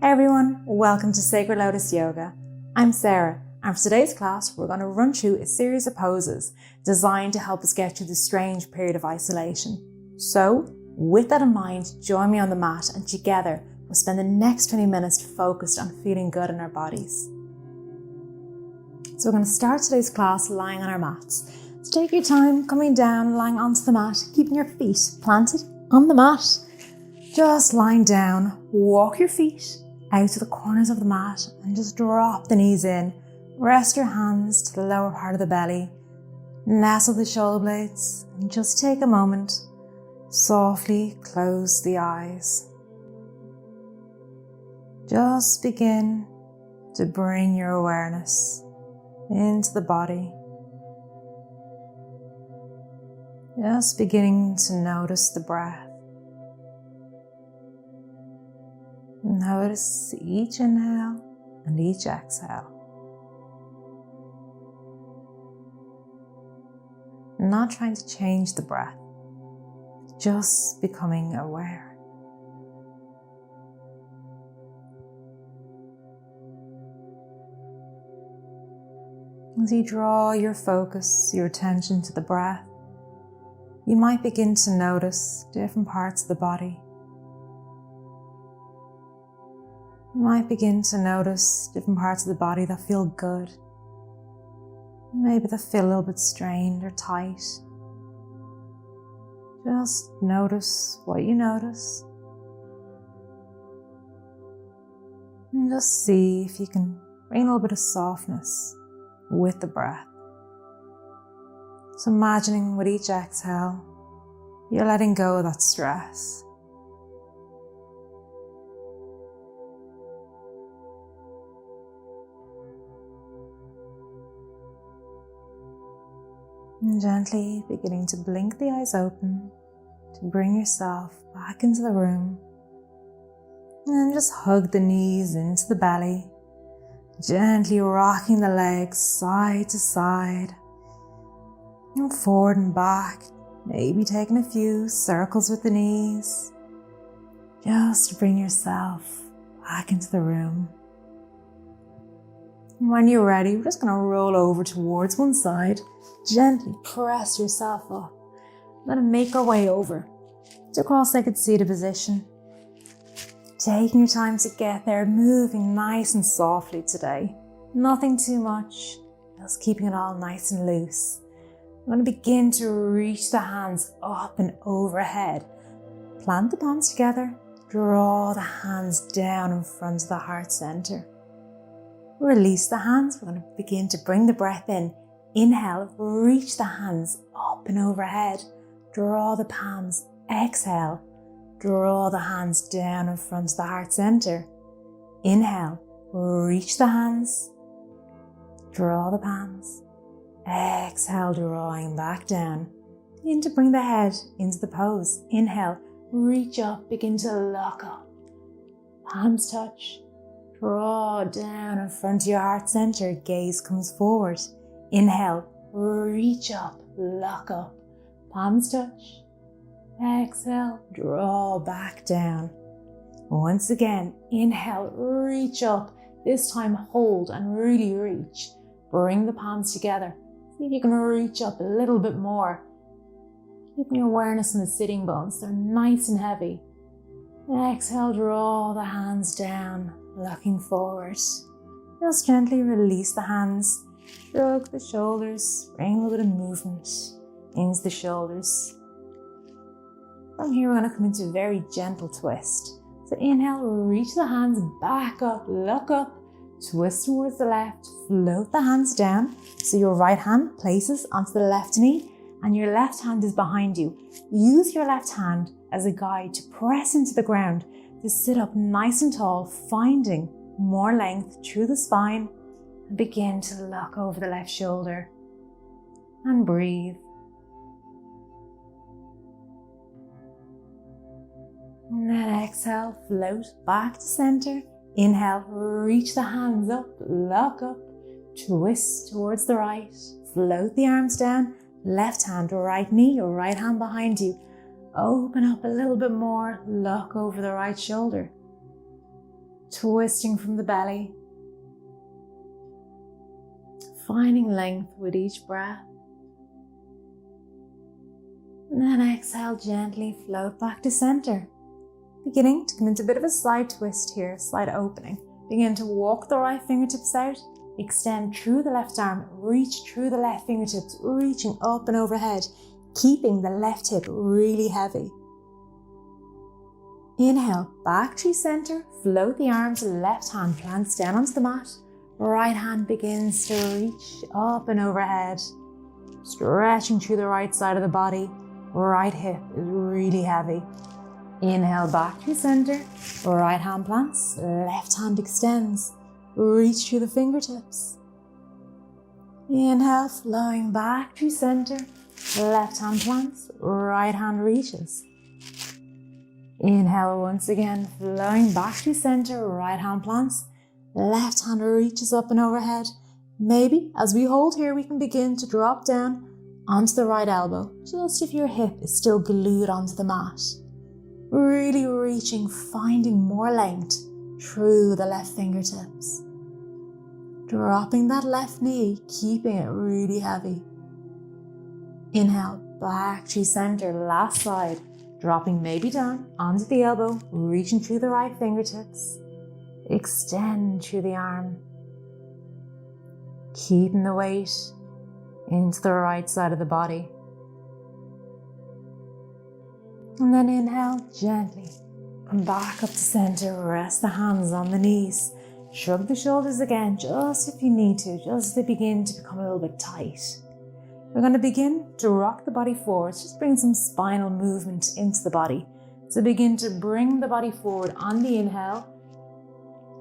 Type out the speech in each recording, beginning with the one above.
Hey everyone, welcome to Sacred Lotus Yoga. I'm Sarah, and for today's class we're going to run through a series of poses designed to help us get through this strange period of isolation. So, with that in mind, join me on the mat and together we'll spend the next 20 minutes focused on feeling good in our bodies. So we're going to start today's class lying on our mats. So take your time coming down, lying onto the mat, keeping your feet planted on the mat. Just lying down, walk your feet out to the corners of the mat and just drop the knees in. Rest your hands to the lower part of the belly. Nestle the shoulder blades and just take a moment. Softly close the eyes. Just begin to bring your awareness into the body. Just beginning to notice the breath. Notice each inhale and each exhale. Not trying to change the breath, just becoming aware. As you draw your focus, your attention to the breath, you might begin to notice different parts of the body. You might begin to notice different parts of the body that feel good. Maybe they feel a little bit strained or tight. Just notice what you notice. And just see if you can bring a little bit of softness with the breath. So imagining with each exhale, you're letting go of that stress. And gently beginning to blink the eyes open to bring yourself back into the room. And then just hug the knees into the belly, gently rocking the legs side to side, and forward and back, maybe taking a few circles with the knees, just to bring yourself back into the room. And when you're ready, we're just going to roll over towards one side. Gently press yourself up. Let it make our way over to cross-legged seated position. Taking your time to get there, moving nice and softly today. Nothing too much, just keeping it all nice and loose. We're going to begin to reach the hands up and overhead. Plant the palms together. Draw the hands down in front of the heart center. Release the hands. We're going to begin to bring the breath in. Inhale, reach the hands up and overhead. Draw the palms. Exhale, draw the hands down in front of the heart center. Inhale, reach the hands. Draw the palms. Exhale, drawing back down. Begin to bring the head into the pose. Inhale, reach up, begin to lock up. Palms touch. Draw down in front of your heart center. Gaze comes forward. Inhale, reach up, lock up. Palms touch. Exhale, draw back down. Once again, inhale, reach up. This time hold and really reach. Bring the palms together. See if you can reach up a little bit more. Keeping your awareness in the sitting bones. They're nice and heavy. Exhale, draw the hands down, looking forward. Just gently release the hands. Shrug the shoulders. Bring a little bit of movement into the shoulders. From here, we're going to come into a very gentle twist. So inhale, reach the hands back up, look up, twist towards the left, float the hands down. So your right hand places onto the left knee and your left hand is behind you. Use your left hand as a guide to press into the ground, to sit up nice and tall, finding more length through the spine, and begin to look over the left shoulder and breathe. And then exhale, float back to center. Inhale, reach the hands up, lock up, twist towards the right, float the arms down, left hand, right knee, or right hand behind you. Open up a little bit more, look over the right shoulder. twisting from the belly, finding length with each breath. And then exhale, gently float back to center. Beginning to come into a bit of a side twist here, slight opening. Begin to walk the right fingertips out, extend through the left arm, reach through the left fingertips, reaching up and overhead, keeping the left hip really heavy. Inhale, back to center, float the arms, left hand plants down onto the mat, right hand begins to reach up and overhead, stretching through the right side of the body, right hip is really heavy. Inhale, back to center, right hand plants, left hand extends, reach through the fingertips. Inhale, flowing back to center, left hand plants, right hand reaches. Inhale once again, flowing back to center, right hand plants, left hand reaches up and overhead. Maybe as we hold here, we can begin to drop down onto the right elbow, just if your hip is still glued onto the mat. Really reaching, finding more length through the left fingertips. Dropping that left knee, keeping it really heavy. Inhale, back to center, last side. Dropping maybe down onto the elbow, reaching through the right fingertips. Extend through the arm. Keeping the weight into the right side of the body. And then inhale, gently. Come back up to center, rest the hands on the knees. Shrug the shoulders again, just if you need to, just to begin to become a little bit tight. We're going to begin to rock the body forward, just bring some spinal movement into the body. So begin to bring the body forward on the inhale,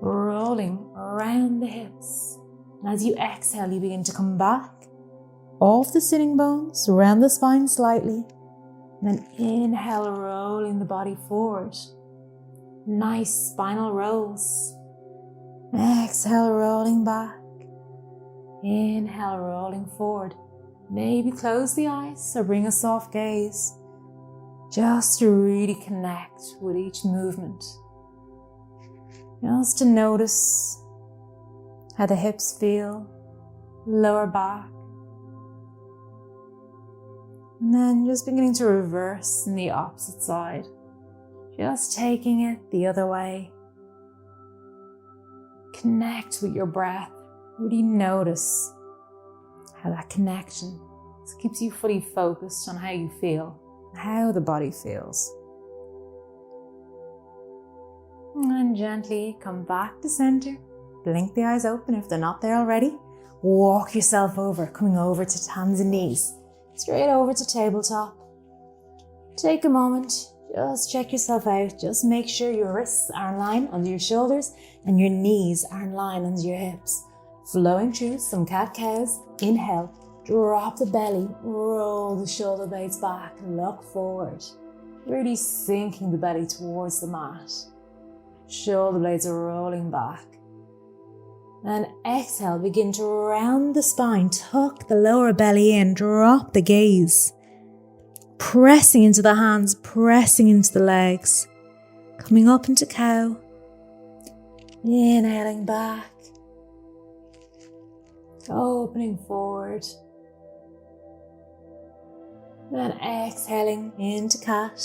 rolling around the hips. And as you exhale, you begin to come back off the sitting bones, around the spine slightly. And then inhale, rolling the body forward. Nice spinal rolls. Exhale, rolling back. Inhale, rolling forward. Maybe close the eyes or bring a soft gaze, just to really connect with each movement. Just to notice how the hips feel, lower back. And then just beginning to reverse in the opposite side. Just taking it the other way. Connect with your breath. Really notice how that connection keeps you fully focused on how you feel, how the body feels. And gently come back to center. Blink the eyes open if they're not there already. Walk yourself over, coming over to hands and knees. Straight over to tabletop. Take a moment, just check yourself out. Just make sure your wrists are in line under your shoulders and your knees are in line under your hips. Flowing through some cat-cows. Inhale, drop the belly, roll the shoulder blades back, look forward. Really sinking the belly towards the mat. Shoulder blades are rolling back. And exhale, begin to round the spine, tuck the lower belly in, drop the gaze. Pressing into the hands, pressing into the legs. Coming up into cow. Inhaling back. Opening forward. Then exhaling into cat.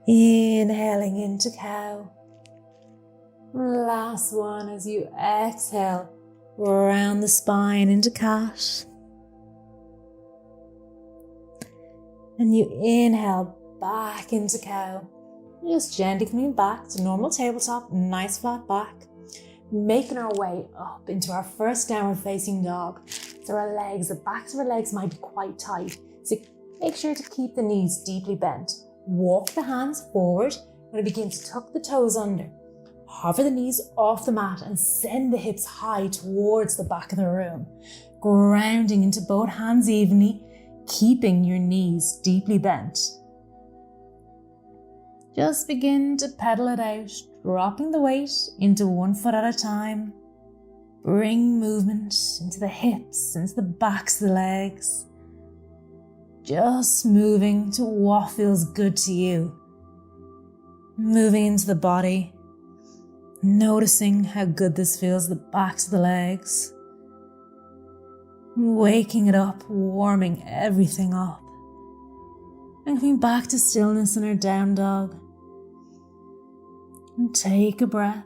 Inhaling into cow. Last one as you exhale, round the spine into cat. And you inhale back into cow. Just gently coming back to normal tabletop, nice flat back. Making our way up into our first downward facing dog. So our legs, the backs of our legs might be quite tight. So make sure to keep the knees deeply bent. Walk the hands forward. We're going to begin to tuck the toes under. Hover the knees off the mat and send the hips high towards the back of the room. Grounding into both hands evenly, keeping your knees deeply bent. Just begin to pedal it out, dropping the weight into one foot at a time. Bring movement into the hips, into the backs of the legs. Just moving to what feels good to you. moving into the body, noticing how good this feels, the backs of the legs, waking it up, warming everything up, and coming back to stillness in our down dog. And take a breath.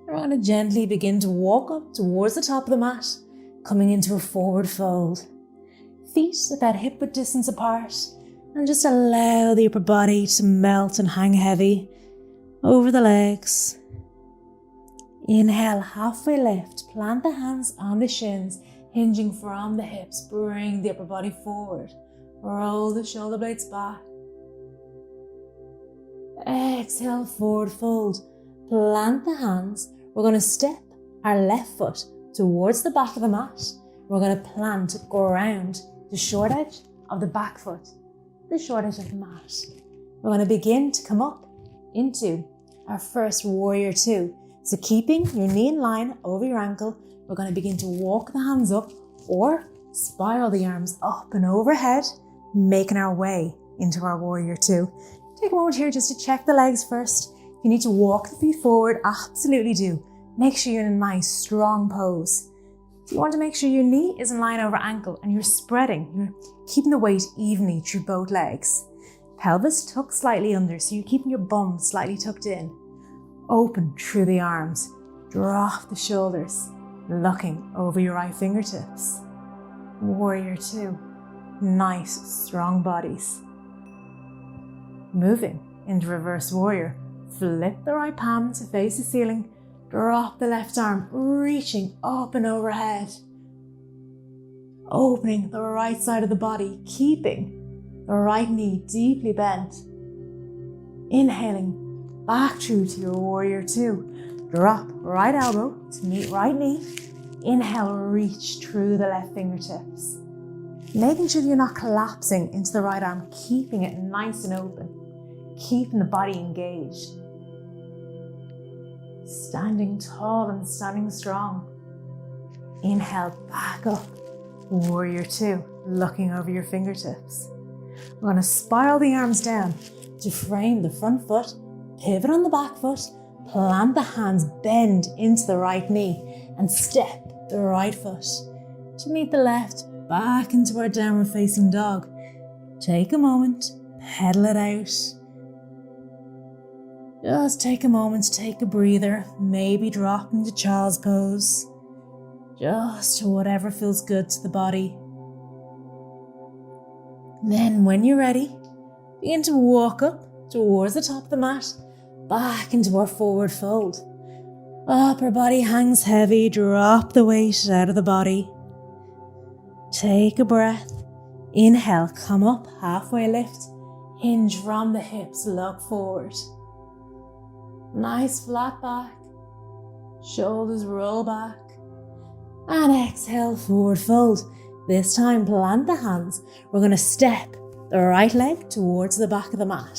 We're going to gently begin to walk up towards the top of the mat, coming into a forward fold. Feet about hip-width distance apart, and just allow the upper body to melt and hang heavy over the legs. Inhale, halfway lift, plant the hands on the shins, hinging from the hips, bring the upper body forward, roll the shoulder blades back. Exhale, forward fold, plant the hands. We're going to step our left foot towards the back of the mat. We're going to plant ground, the short edge of the back foot, the short edge of the mat. We're going to begin to come up into our first warrior two. So keeping your knee in line over your ankle, we're going to begin to walk the hands up or spiral the arms up and overhead, making our way into our warrior two. Take a moment here just to check the legs first. If you need to walk the feet forward, absolutely do. Make sure you're in a nice, strong pose. So you want to make sure your knee is in line over ankle and you're spreading. You're keeping the weight evenly through both legs. Pelvis tucked slightly under, so you're keeping your bum slightly tucked in. Open through the arms. Drop the shoulders, looking over your right fingertips. Warrior two. Nice, strong bodies. Moving into reverse warrior. Flip the right palm to face the ceiling. Drop the left arm, reaching up and overhead. Opening the right side of the body, keeping the right knee deeply bent. Inhaling back through to your warrior two. Drop right elbow to meet right knee. Inhale, reach through the left fingertips. Making sure that you're not collapsing into the right arm, keeping it nice and open. Keeping the body engaged. Standing tall and standing strong. Inhale, back up. Warrior two, looking over your fingertips. We're going to spiral the arms down to frame the front foot, pivot on the back foot, plant the hands, bend into the right knee, and step the right foot to meet the left, back into our downward facing dog. Take a moment, pedal it out. Just take a moment to take a breather, maybe drop into child's pose. Just to whatever feels good to the body. Then when you're ready, begin to walk up towards the top of the mat, back into our forward fold. Upper body hangs heavy, drop the weight out of the body. Take a breath. Inhale, come up, halfway lift. Hinge from the hips, look forward. Nice flat back. Shoulders roll back. And exhale, forward fold. This time, plant the hands. We're going to step the right leg towards the back of the mat.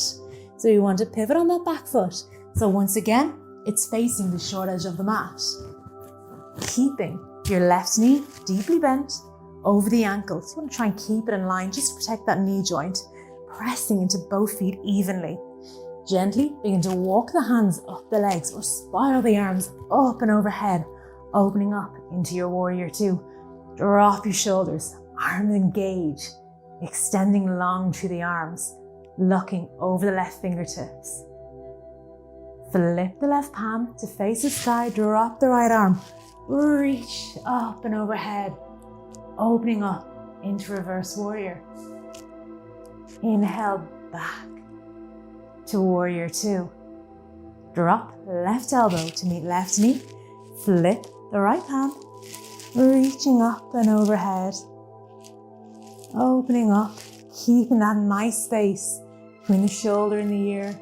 So you want to pivot on that back foot. So once again, it's facing the short edge of the mat. Keeping your left knee deeply bent over the ankle. So you want to try and keep it in line just to protect that knee joint. Pressing into both feet evenly. Gently begin to walk the hands up the legs or spiral the arms up and overhead, opening up into your warrior two. Drop your shoulders, arms engage, extending long through the arms, looking over the left fingertips. Flip the left palm to face the sky, drop the right arm, reach up and overhead, opening up into reverse warrior. Inhale back to warrior two. Drop left elbow to meet left knee. Flip the right palm, reaching up and overhead. Opening up, keeping that nice space between the shoulder and the ear.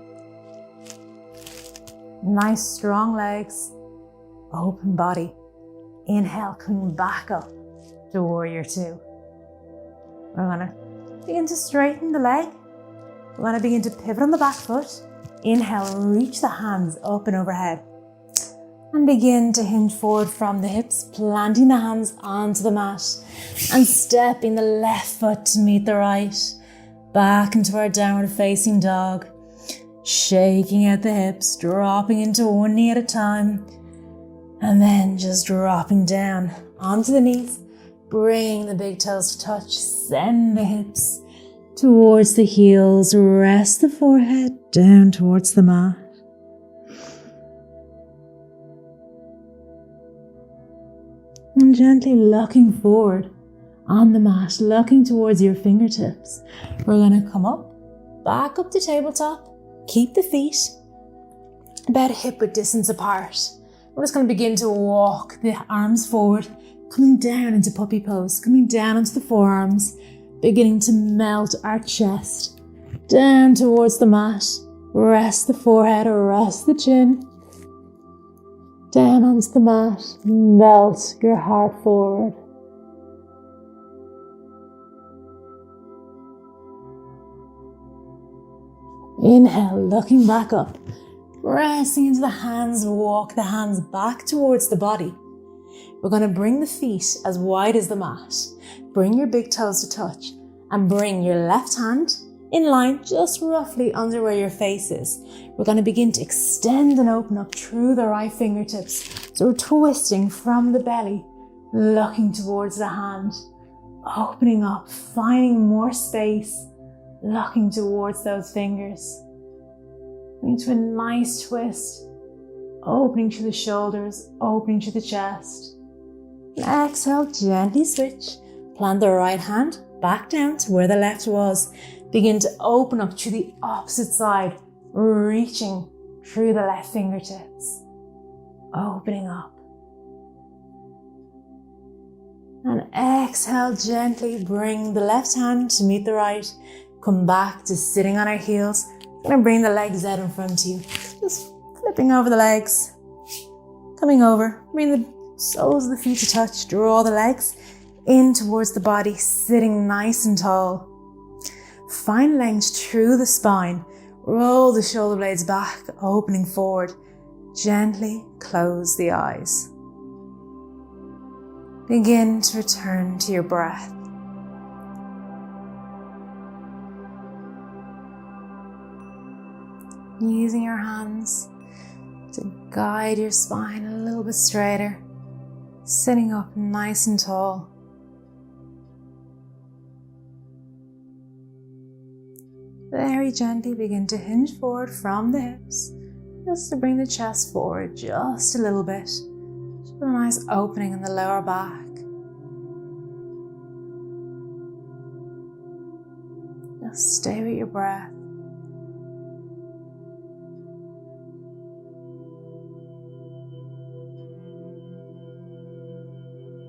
Nice strong legs, open body. Inhale, coming back up to warrior two. We're gonna begin to straighten the leg. We're going to begin to pivot on the back foot. Inhale, reach the hands up and overhead. And begin to hinge forward from the hips, planting the hands onto the mat. And stepping the left foot to meet the right. Back into our downward facing dog. shaking out the hips, dropping into one knee at a time, and then just dropping down onto the knees. Bring the big toes to touch, send the hips towards the heels, rest the forehead down towards the mat. And gently looking forward on the mat, looking towards your fingertips. We're going to come up, back up to tabletop, keep the feet about hip width distance apart. We're just going to begin to walk the arms forward, coming down into puppy pose, coming down into the forearms, beginning to melt our chest down towards the mat. Rest the forehead, rest the chin. Down onto the mat, melt your heart forward. Inhale, looking back up, pressing into the hands, walk the hands back towards the body. We're going to bring the feet as wide as the mat. Bring your big toes to touch and bring your left hand in line just roughly under where your face is. We're going to begin to extend and open up through the right fingertips. So we're twisting from the belly, looking towards the hand, opening up, finding more space, looking towards those fingers. Into a nice twist, opening through the shoulders, opening through the chest. And exhale, gently switch. Plant the right hand back down to where the left was. Begin to open up to the opposite side, reaching through the left fingertips, opening up. And exhale, gently bring the left hand to meet the right. Come back to sitting on our heels. We're going to bring the legs out in front of you. Just flipping over the legs, coming over. Bring the soles of the feet to touch. Draw the legs in towards the body, sitting nice and tall. Find length through the spine. Roll the shoulder blades back, opening forward. Gently close the eyes. Begin to return to your breath. Using your hands to guide your spine a little bit straighter, sitting up nice and tall. Very gently begin to hinge forward from the hips, just to bring the chest forward just a little bit. Just a nice opening in the lower back. Just stay with your breath.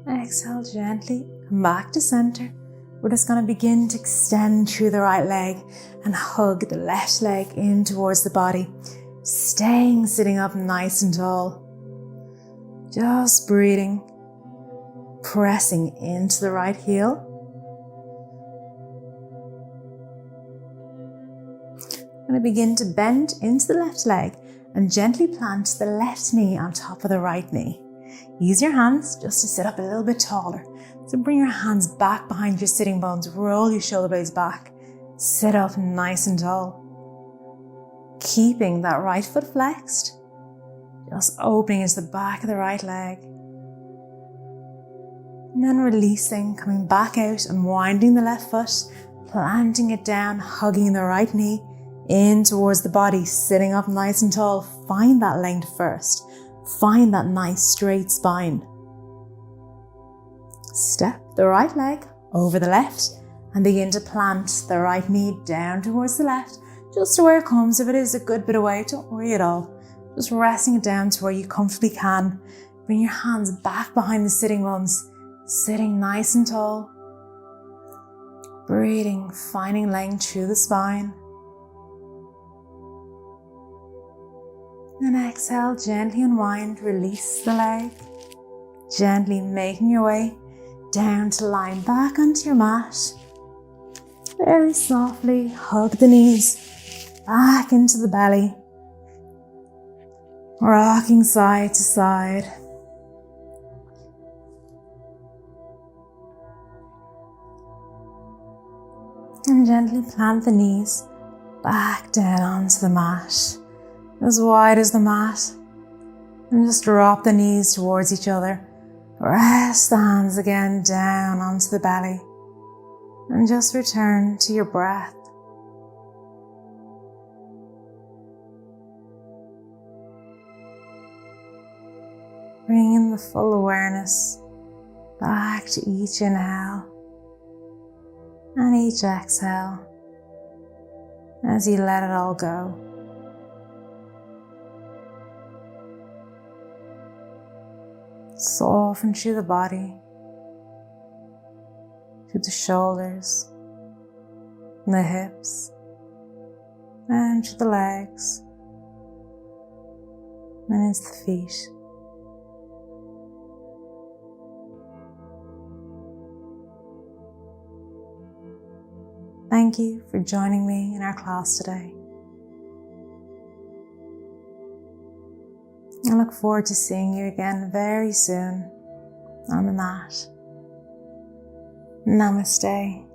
Exhale gently, come back to center. We're just going to begin to extend through the right leg and hug the left leg in towards the body, staying sitting up nice and tall. Just breathing, pressing into the right heel. I'm going to begin to bend into the left leg and gently plant the left knee on top of the right knee. Use your hands just to sit up a little bit taller. So bring your hands back behind your sitting bones, roll your shoulder blades back, sit up nice and tall. Keeping that right foot flexed, just opening into the back of the right leg. And then releasing, coming back out and winding the left foot, planting it down, hugging the right knee in towards the body, sitting up nice and tall. Find that length first. Find that nice straight spine. Step the right leg over the left and begin to plant the right knee down towards the left, just to where it comes. If it is a good bit away, don't worry at all. Just resting it down to where you comfortably can. Bring your hands back behind the sitting bones, sitting nice and tall. Breathing, finding length through the spine. And exhale, gently unwind, release the leg. Gently making your way down to lying back onto your mat. Very softly hug the knees back into the belly. Rocking side to side. And gently plant the knees back down onto the mat, as wide as the mat. And just drop the knees towards each other. Rest the hands again down onto the belly. And just return to your breath. Bringing the full awareness back to each inhale and each exhale as you let it all go. Soften through the body, through the shoulders, and the hips, and through the legs, and into the feet. Thank you for joining me in our class today. I look forward to seeing you again very soon on the mat. Namaste.